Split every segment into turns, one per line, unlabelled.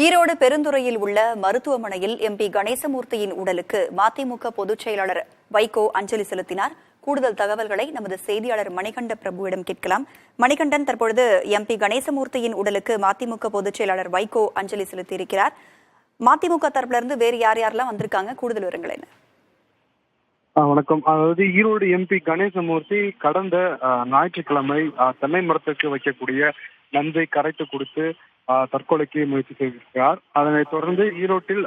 ஈரோடு பெருந்துறையில் உள்ள மருத்துவமனையில் எம்பி கணேசமூர்த்தியின் உடலுக்கு மதிமுக பொதுச் செயலாளர் வைகோ அஞ்சலி செலுத்தினார். கூடுதல் தகவல்களை நமது செய்தியாளர் மணிகண்ட பிரபுவிடம் கேட்கலாம். மணிகண்டன், தற்பொழுது எம்பி கணேசமூர்த்தியின் உடலுக்கு மதிமுக பொதுச் செயலாளர் வைகோ அஞ்சலி செலுத்தியிருக்கிறார். மதிமுக தரப்பிலிருந்து வேறு யாரெல்லாம் வந்திருக்காங்க? கூடுதல் விவரங்கள் என்ன?
வணக்கம். அதாவது ஈரோடு எம்பி கணேசமூர்த்தி கடந்த ஞாயிற்றுக்கிழமை தென்னை மரத்திற்கு வைக்கக்கூடிய நஞ்சை கரைத்து கொடுத்து தற்கொலைக்கு முயற்சி செய்திருக்கிறார். அதனைத் தொடர்ந்து ஈரோட்டில்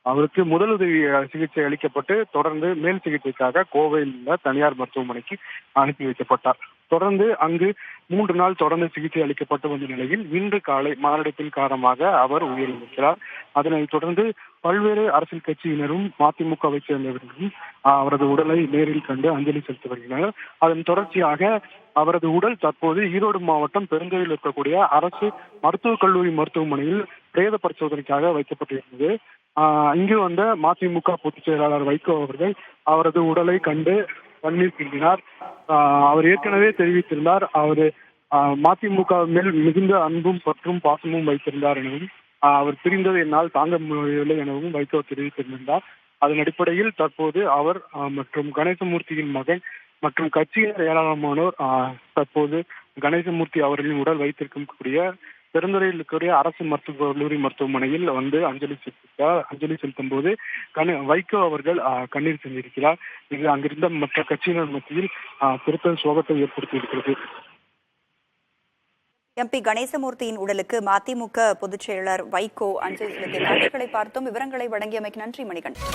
அவருக்கு முதலுதவி சிகிச்சை அளிக்கப்பட்டு தொடர்ந்து மேல் சிகிச்சைக்காக கோவையில் உள்ள தனியார் மருத்துவமனைக்கு அனுப்பி வைக்கப்பட்டார். தொடர்ந்து அங்கு 3 நாள் தொடர்ந்து சிகிச்சை அளிக்கப்பட்டு வந்த நிலையில் இன்று காலை மாரடைப்பின் காரணமாக அவர் உயிரிழந்திருக்கிறார். அதனைத் தொடர்ந்து பல்வேறு அரசியல் கட்சியினரும் மதிமுகவை சேர்ந்தவர்களும் அவரது உடலை நேரில் கண்டு அஞ்சலி செலுத்தி வருகின்றனர். அதன் தொடர்ச்சியாக அவரது உடல் தற்போது ஈரோடு மாவட்டம் பெருந்துறையில் இருக்கக்கூடிய அரசு மருத்துவக் கல்லூரி மருத்துவமனையில் பிரேத பரிசோதனைக்காக வைக்கப்பட்டிருந்தது. இங்கு வந்த மதிமுக பொதுச் செயலாளர் வைகோ அவர்கள் அவரது உடலை கண்டு கண்ணீர் சிந்தினார். அவர் ஏற்கனவே தெரிவித்திருந்தார், அவர் மதிமுக மேல் மிகுந்த அன்பும் பற்றும் பாசமும் வைத்திருந்தார் எனவும் அவர் பிரிந்தது என்னால் தாங்க முடியவில்லை எனவும் வைகோ தெரிவித்திருந்தார். அதன் அடிப்படையில் தற்போது அவர் மற்றும் கணேசமூர்த்தியின் மகன் மற்றும் கட்சியினர் ஏராளமானோர் தற்போது கணேசமூர்த்தி அவர்களின் உடல் வைத்திருக்கக்கூடிய பெருந்துறையில் இருக்கக்கூடிய அரசு மருத்துவக் கல்லூரி மருத்துவமனையில் வந்து அஞ்சலி செலுத்தும் போது வைகோ அவர்கள் கண்ணீர் சென்றிருக்கிறார். இது அங்கிருந்த மற்ற கட்சியினர் மத்தியில் பெருத்த சோகத்தை ஏற்படுத்தியிருக்கிறது.
எம்பி கணேசமூர்த்தியின் உடலுக்கு மதிமுக பொதுச் செயலாளர் வைகோ அஞ்சலி செலுத்திய காட்சிகளை பார்த்தோம். விவரங்களை வழங்கியமைக்கு நன்றி மணிகண்டன்.